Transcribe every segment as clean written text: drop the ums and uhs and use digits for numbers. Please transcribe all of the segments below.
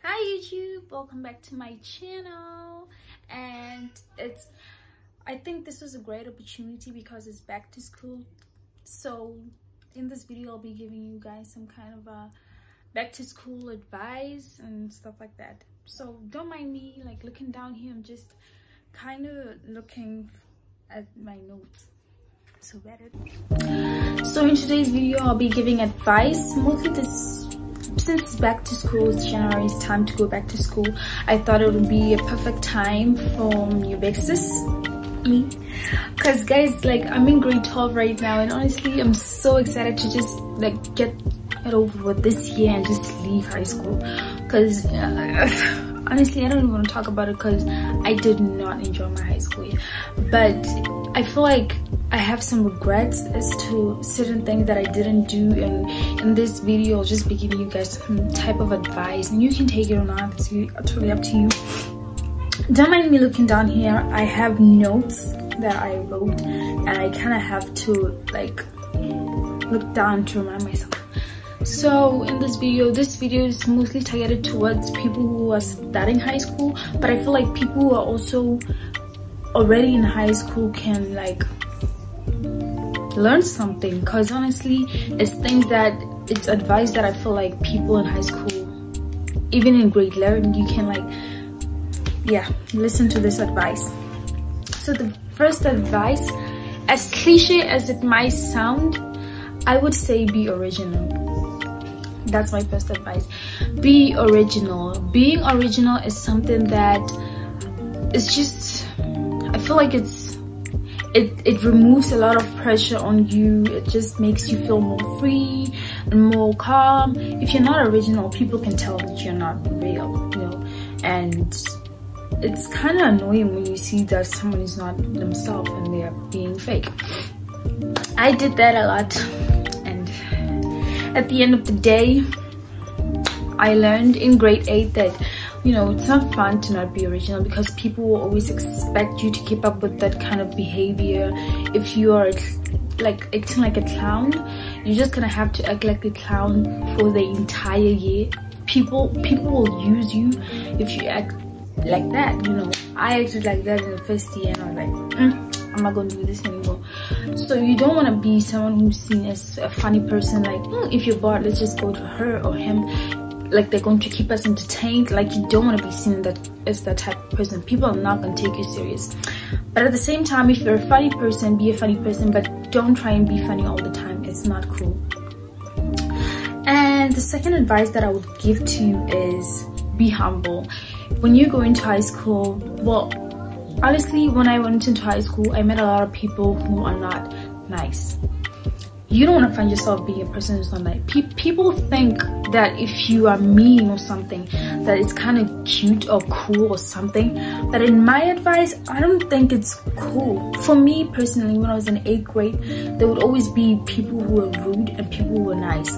Hi YouTube, welcome back to my channel. And I think this is a great opportunity because it's back to school. So in this video I'll be giving you guys some kind of back to school advice and stuff like that. So don't mind me like looking down here. I'm just kind of looking at my notes. So in today's video I'll be giving advice, mostly since it's back to school, it's January, it's time to go back to school. I thought it would be a perfect time for new big sis, me, because guys, like, I'm in grade 12 right now, and honestly I'm so excited to just like get it over with this year and just leave high school. Because honestly I don't even want to talk about it because I did not enjoy my high school year, but I feel like I have some regrets as to certain things that I didn't do, and in this video I'll just be giving you guys some type of advice, and you can take it or not. It's totally up to you. Don't mind me looking down here. I have notes that I wrote, and I kind of have to like look down to remind myself. So in this video is mostly targeted towards people who are starting high school, but I feel like people who are also already in high school can like learn something, because honestly it's advice that I feel like people in high school, even in grade 11, you can like listen to this advice. So the first advice, as cliche as it might sound, I would say be original. That's my first advice. Be original. Being original is something that is just, I feel like it removes a lot of pressure on you. It just makes you feel more free and more calm. If you're not original, people can tell that you're not real, you know. And it's kind of annoying when you see that someone is not themselves and they are being fake. I did that a lot, and at the end of the day I learned in grade 8 that, you know, it's not fun to not be original, because people will always expect you to keep up with that kind of behavior. If you are like acting like a clown, you're just gonna have to act like a clown for the entire year. People will use you if you act like that, you know. I acted like that in the first year, and I was like, I'm not gonna do this anymore. So you don't want to be someone who's seen as a funny person, like if you're bored, let's just go to her or him, like they're going to keep us entertained. Like, you don't want to be seen as that type of person. People are not going to take you serious. But at the same time, if you're a funny person, be a funny person, but don't try and be funny all the time. It's not cool. And the second advice that I would give to you is be humble. When you go into high school, well, honestly, when I went into high school, I met a lot of people who are not nice. You don't want to find yourself being a person who's not nice. People think that if you are mean or something, that it's kind of cute or cool or something. But in my advice, I don't think it's cool. For me personally, when I was in 8th grade, there would always be people who were rude and people who were nice.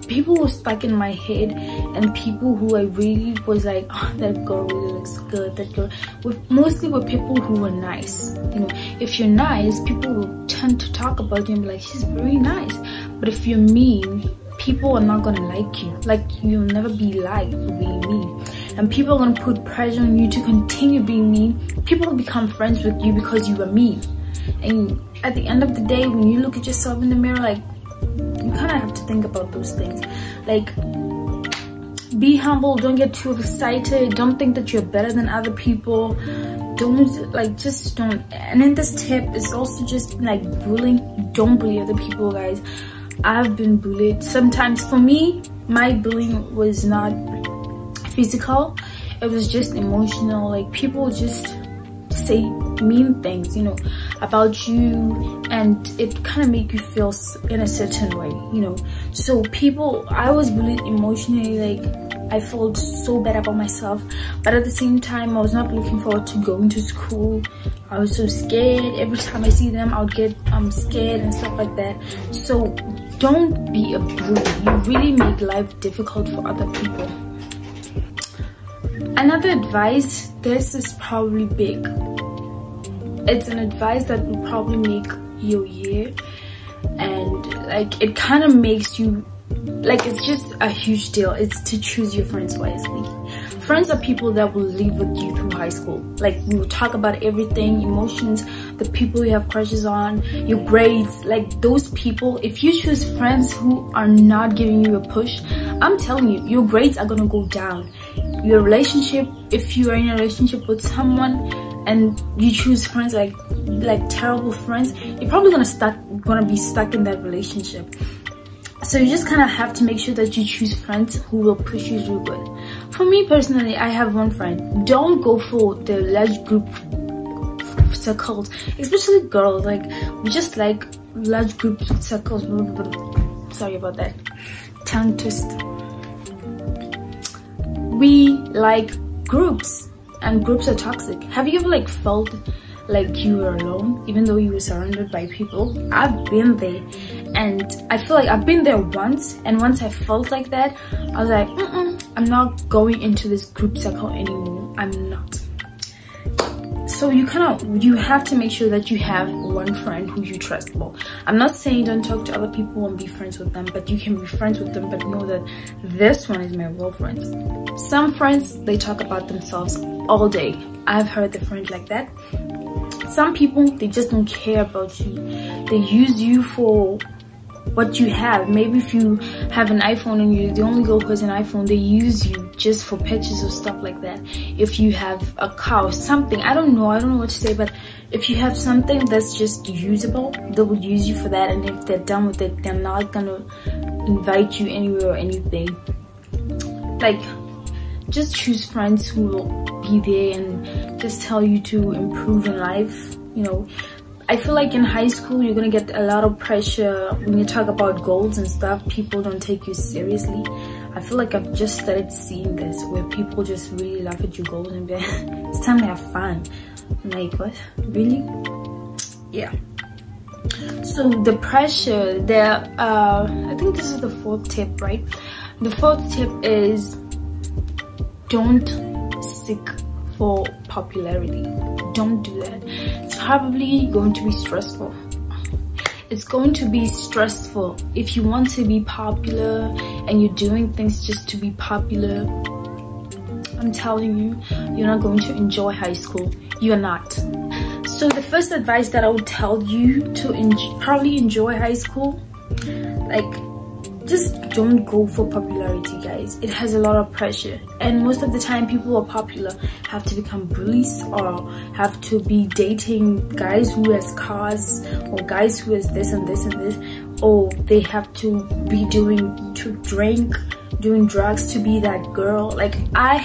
People who were stuck in my head, and people who I really was like, oh, that girl really looks good, that girl, mostly were people who were nice. You know, if you're nice, people will tend to talk about you and be like, she's very nice. But if you're mean, people are not gonna like you. Like, you'll never be liked for being mean, and people are gonna put pressure on you to continue being mean. People will become friends with you because you were mean. And at the end of the day, when you look at yourself in the mirror, like, you kind of have to think about those things. Like, be humble. Don't get too excited. Don't think that you're better than other people. Just don't. And then this tip is also just like bullying. Don't bully other people, guys. I've been bullied. Sometimes for me, my bullying was not physical. It was just emotional. Like, people just say mean things, you know, about you, and it kind of make you feel in a certain way, you know. So I was bullied emotionally. Like, I felt so bad about myself, but at the same time I was not looking forward to going to school. I was so scared. Every time I see them, I'm scared and stuff like that. So don't be a bully. You really make life difficult for other people. Another advice, this is probably big. It's an advice that will probably make your year, and like, it kind of makes you like, it's just a huge deal. It's to choose your friends wisely. Friends are people that will live with you through high school. Like, we will talk about everything, emotions, the people you have crushes on, your grades. Like, those people, if you choose friends who are not giving you a push, I'm telling you, your grades are gonna go down. Your relationship, if you are in a relationship with someone and you choose friends like terrible friends, you're probably gonna be stuck in that relationship. So you just kind of have to make sure that you choose friends who will push you through good. For me personally, I have one friend. Don't go for the large group circles, especially girls. Like, we just like large group circles. Sorry about that, tongue twist. We like groups, and groups are toxic. Have you ever like felt like you were alone even though you were surrounded by people? I've been there, and I feel like I've been there once, and once I felt like that, I was like, I'm not going into this group circle anymore. I'm not. So you have to make sure that you have one friend who you trust. Well, I'm not saying don't talk to other people and be friends with them, but you can be friends with them, but know that this one is my real friends. Some friends, they talk about themselves all day. I've heard the friend like that. Some people, they just don't care about you. They use you for what you have. Maybe if you have an iPhone and you're the only girl who has an iPhone, they use you just for pictures or stuff like that. If you have a car or something, I don't know what to say, but if you have something that's just usable, they will use you for that, and if they're done with it, they're not gonna invite you anywhere or anything. Like, just choose friends who will be there and just tell you to improve in life. You know, I feel like in high school you're gonna get a lot of pressure when you talk about goals and stuff. People don't take you seriously. I feel like I've just started seeing this, where people just really laugh at your goals and be like, it's time to have fun. I'm like, what? Really? Yeah. So the pressure there, I think this is the fourth tip, right? The fourth tip is, don't seek for popularity. Don't do that. It's probably going to be stressful. It's going to be stressful if you want to be popular and you're doing things just to be popular. I'm telling you, you're not going to enjoy high school. You're not. So the first advice that I would tell you to probably enjoy high school, like, just don't go for popularity, guys. It has a lot of pressure, and most of the time people who are popular have to become bullies or have to be dating guys who has cars or guys who has this and this and this, or they have to be doing drugs to be that girl. Like, I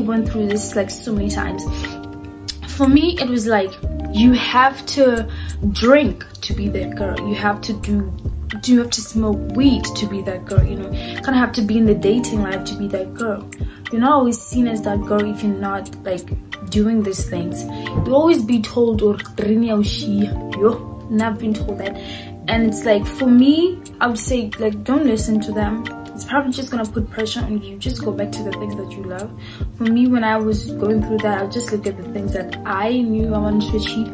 went through this like so many times. For me, it was like, you have to drink to be that girl. You have to smoke weed to be that girl, you know. You kind of have to be in the dating life to be that girl. You're not always seen as that girl if you're not like doing these things. You'll always be told, or not been told that. And it's like, for me, I would say, like, don't listen to them. It's probably just gonna put pressure on you. Just go back to the things that you love. For me, when I was going through that, I just looked at the things that I knew I wanted to achieve,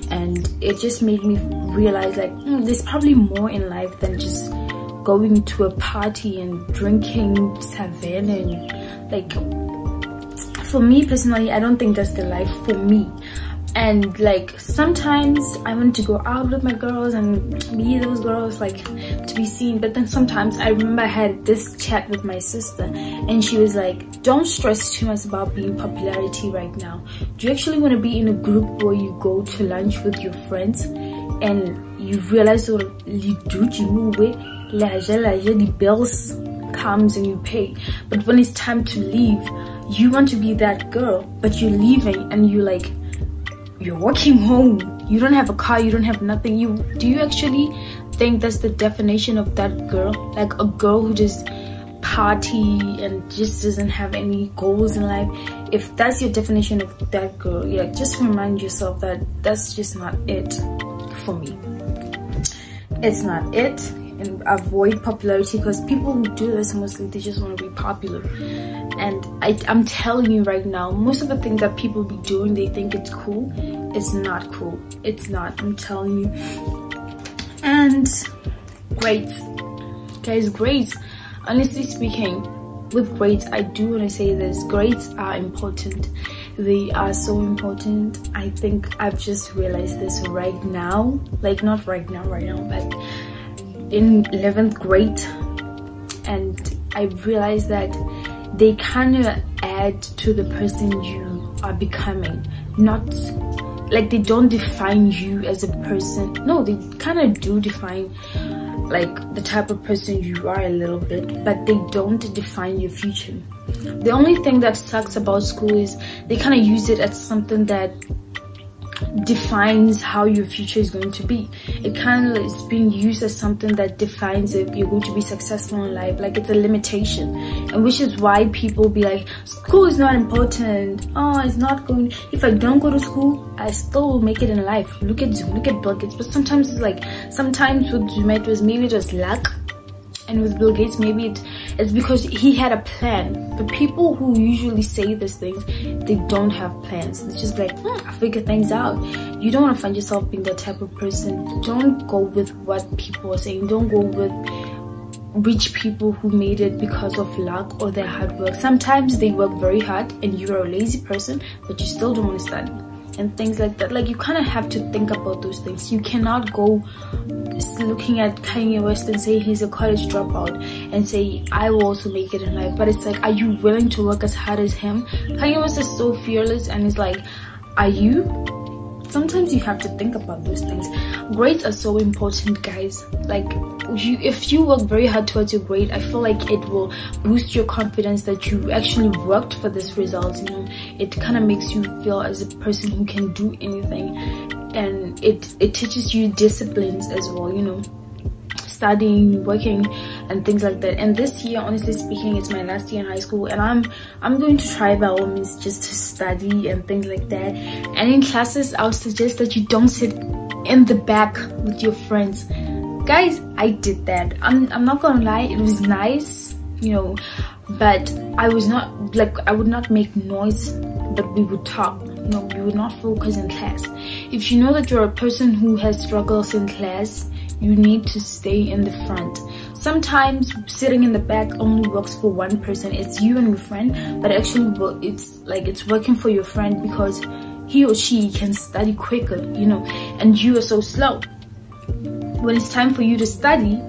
and it just made me realize, like, there's probably more in life than just going to a party and drinking Savannah. And like, for me personally, I don't think that's the life for me. And like, sometimes I want to go out with my girls and be those girls, like, to be seen. But then sometimes I remember I had this chat with my sister, and she was like, don't stress too much about being popularity right now. Do you actually want to be in a group where you go to lunch with your friends and you realize that the bills comes and you pay, but when it's time to leave, you want to be that girl, but you're leaving and you're walking home, you don't have a car, you don't have nothing. Do you actually think that's the definition of that girl? Like, a girl who just party and just doesn't have any goals in life? If that's your definition of that girl, yeah, just remind yourself that that's just not it for me. It's not it. And avoid popularity, because people who do this, mostly they just want to be popular. And I'm telling you right now, most of the things that people be doing, they think it's cool. It's not cool. It's not. I'm telling you. And great. Guys, grades, honestly speaking, with grades, I do want to say this, grades are important. They are so important. I think I've just realized this right now, like not right now, but in 11th grade, and I realized that they kind of add to the person you are becoming. Not like they don't define you as a person. No, they kind of do define like the type of person you are a little bit, but they don't define your future. The only thing that sucks about school is they kind of use it as something that defines how your future is going to be. It kind of is being used as something that defines if you're going to be successful in life, like it's a limitation. And which is why people be like, school is not important, oh, it's not going, if I don't go to school I still will make it in life. Look at Zoom, look at Bill Gates. But sometimes it's like, sometimes with Zoom it was maybe just luck, and with Bill Gates maybe it's because he had a plan. But people who usually say these things, they don't have plans. It's just like, I figure things out. You don't want to find yourself being that type of person. Don't go with what people are saying. Don't go with rich people who made it because of luck or their hard work. Sometimes they work very hard and you're a lazy person, but you still don't want to study and things like that. Like, you kind of have to think about those things. You cannot go looking at Kanye West and say he's a college dropout and say I will also make it in life. But it's like, are you willing to work as hard as him? Kanye West is so fearless, and it's like, are you? Sometimes you have to think about those things. Grades are so important, guys. Like, if you work very hard towards your grade, I feel like it will boost your confidence that you actually worked for this result. You know, it kind of makes you feel as a person who can do anything, and it teaches you disciplines as well, you know, studying, working, and things like that. And this year, honestly speaking, it's my last year in high school, and I'm going to try by all means just to study and things like that. And in classes, I would suggest that you don't sit in the back with your friends. Guys, I did that. I'm not gonna lie, it was nice, you know, but I was not like, I would not make noise, but we would talk. No, we would not focus in class. If you know that you're a person who has struggles in class, you need to stay in the front. Sometimes sitting in the back only works for one person. It's you and your friend, but actually it's working for your friend because he or she can study quicker, you know, and you are so slow. When it's time for you to study,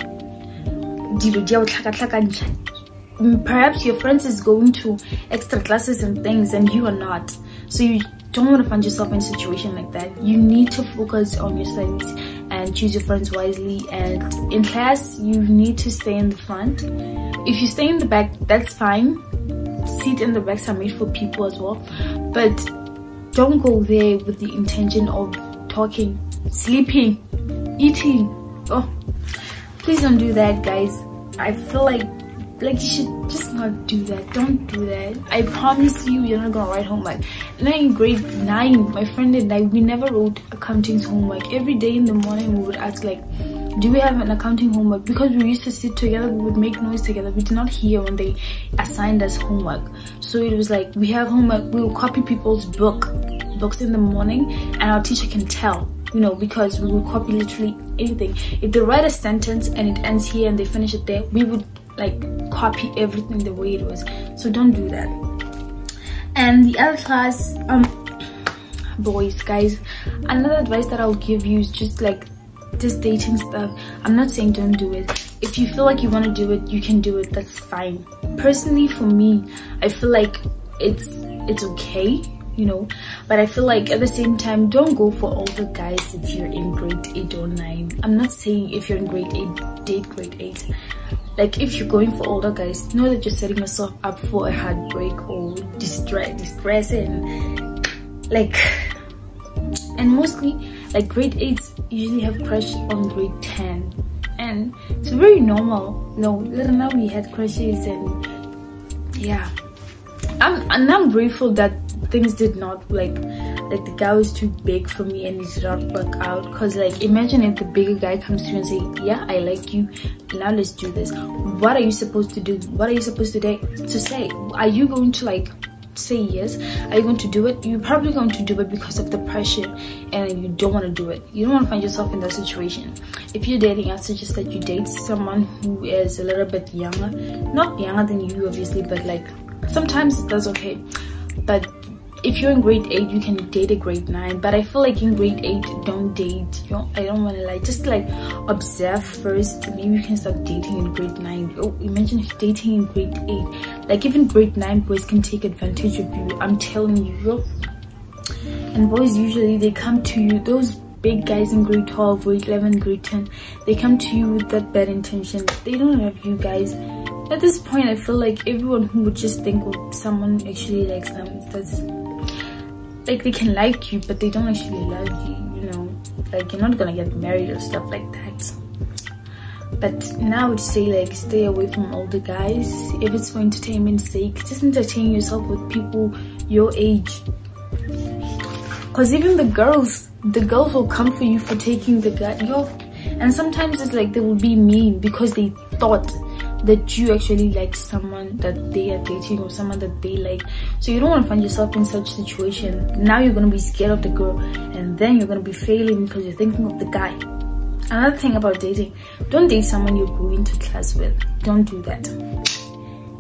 perhaps your friends is going to extra classes and things and you are not. So you don't want to find yourself in a situation like that. You need to focus on your studies and choose your friends wisely. And in class, you need to stay in the front. If you stay in the back, that's fine. Seats in the back are made for people as well. But don't go there with the intention of talking, sleeping, eating. Oh, please don't do that, guys. I feel like you should just not do that. Don't do that. I promise you, you're not gonna write homework. And then in grade 9, my friend and I, we never wrote accounting's homework. Every day in the morning we would ask like, do we have an accounting homework? Because we used to sit together, we would make noise together. We did not hear when they assigned us homework. So it was like, we have homework, we will copy people's books in the morning, and our teacher can tell, you know, because we will copy literally anything. If they write a sentence and it ends here and they finish it there, we would like copy everything the way it was. So don't do that. And the other class, boys, guys, another advice that I'll give you is just like this dating stuff. I'm not saying don't do it. If you feel like you want to do it, you can do it. That's fine. Personally, for me, I feel like it's okay, you know, but I feel like at the same time, don't go for older guys if you're in grade 8 or 9. I'm not saying if you're in grade 8, date grade 8. Like, if you're going for older guys, know that you're setting yourself up for a heartbreak or distress and like, and mostly like grade 8s usually have crush on grade 10, and it's very normal. No, little now we had crushes, and yeah, I'm grateful that things did not like the guy was too big for me and it did not work out. Because like, imagine if the bigger guy comes to you and say, yeah, I like you, now let's do this. What are you supposed to do? What are you supposed to say? Are you going to like say yes? Are you going to do it? You're probably going to do it because of the pressure, and you don't want to do it. You don't want to find yourself in that situation. If you're dating, I suggest that you date someone who is a little bit younger, not younger than you obviously, but like sometimes that's okay. But if you're in grade 8, you can date a grade 9. But I feel like in grade 8, don't date. I don't want to like, just like observe first. Maybe you can start dating in grade 9. Oh, imagine if dating in grade 8. Like even grade 9 boys can take advantage of you. I'm telling you. And boys usually, they come to you, those big guys in grade 12, grade 11, grade 10, they come to you with that bad intention. They don't love you guys. At this point, I feel like everyone who would just think of someone actually likes them, that's like they can like you, but they don't actually love you, you know. Like you're not gonna get married or stuff like that. But now I would say like stay away from older guys. If it's for entertainment's sake, just entertain yourself with people your age. Cause even the girls will come for you for taking the guy. And sometimes it's like they will be mean because they thought that you actually like someone that they are dating or someone that they like. So you don't want to find yourself in such situation. Now you're going to be scared of the girl, and then you're going to be failing because you're thinking of the guy. Another thing about dating, don't date someone you're going to class with. Don't do that.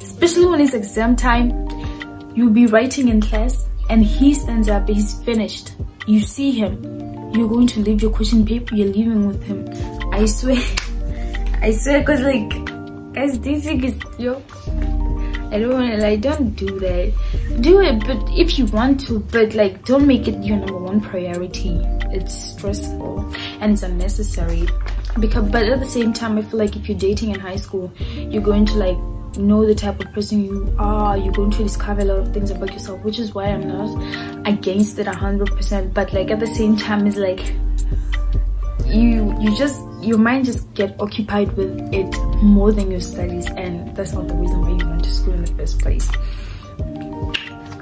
Especially when it's exam time, you'll be writing in class and he stands up, he's finished. You see him, you're going to leave your question paper, you're leaving with him. I swear, because like, guys, dating is, I don't want to like, don't do that. Do it, but if you want to, but like, don't make it your #1 priority. It's stressful and it's unnecessary. But at the same time, I feel like if you're dating in high school, you're going to like know the type of person you are. You're going to discover a lot of things about yourself, which is why I'm not against it 100%. But like at the same time, it's like your mind just get occupied with it more than your studies, and that's not the reason why you went to school in the first place.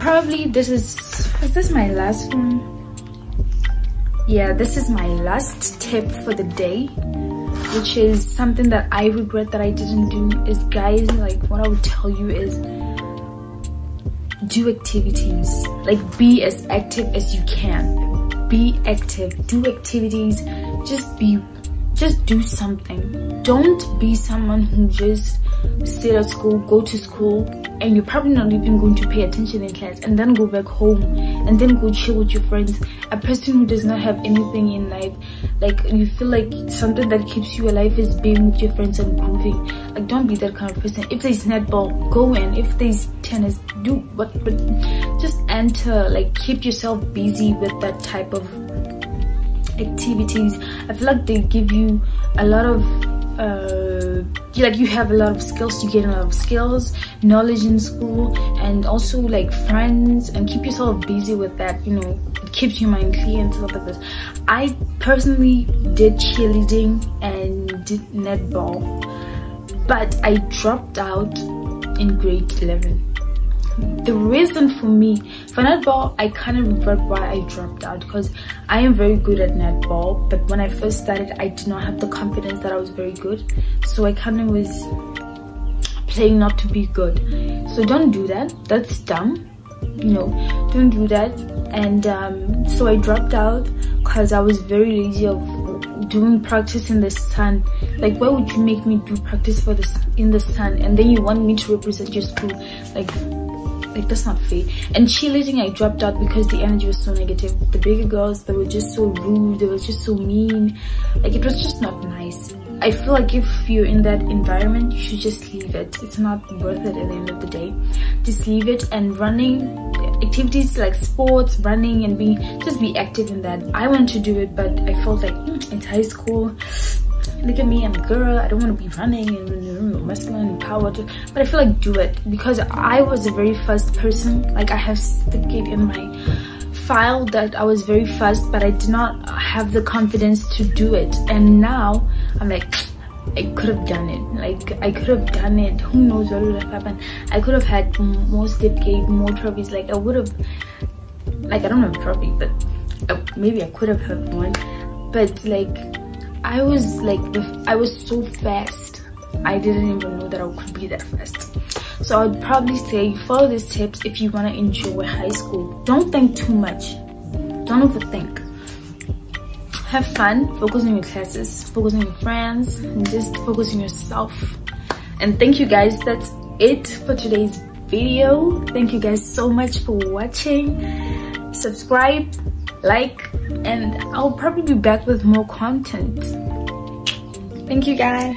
Probably is this my last one? Yeah, this is my last tip for the day, which is something that I regret that I didn't do. Is, guys, like what I would tell you is do activities. Like be as active as you can. Be active, do activities, just do something. Don't be someone who just sit at school, go to school, and you're probably not even going to pay attention in class, and then go back home and then go chill with your friends. A person who does not have anything in life, like you feel like something that keeps you alive is being with your friends and grooving. Like don't be that kind of person. If there's netball, go in. If there's tennis, do what, but just enter. Like keep yourself busy with that type of activities. I feel like they give you a lot of like you have a lot of skills, you get a lot of skills, knowledge in school, and also like friends, and keep yourself busy with that, you know. It keeps your mind clear and stuff like this. I personally did cheerleading and did netball, but I dropped out in grade 11. The reason for netball, I kind of regret why I dropped out, because I am very good at netball, but when I first started, I did not have the confidence that I was very good, so I kind of was playing not to be good. So don't do that. That's dumb, you know. Don't do that. And so I dropped out because I was very lazy of doing practice in the sun. Like, why would you make me do practice for this in the sun, and then you want me to represent your school? Like that's not fair. And cheerleading, I dropped out because the energy was so negative. The bigger girls, they were just so rude, they were just so mean. Like it was just not nice. I feel like if you're in that environment, you should just leave it. It's not worth it at the end of the day. Just leave it. And running, activities like sports, running, and just be active in that. I wanted to do it, but I felt like it's high school. Look at me, I'm a girl, I don't want to be running and masculine and power, but I feel like do it, because I was the very first person. Like I have certificate in my file that I was very first, but I did not have the confidence to do it. And now I'm like, I could have done it. Like I could have done it. Who knows what would have happened? I could have had more certificate, more trophies. Like I would have, like I don't have a trophy, but maybe I could have had one. But like I was so fast, I didn't even know that I could be that fast. So I'd probably say follow these tips if you want to enjoy high school. Don't think too much, don't overthink. Have fun, focus on your classes, focus on your friends, and just focus on yourself. And thank you guys, that's it for today's video. Thank you guys so much for watching. Subscribe, like, and I'll probably be back with more content. Thank you guys.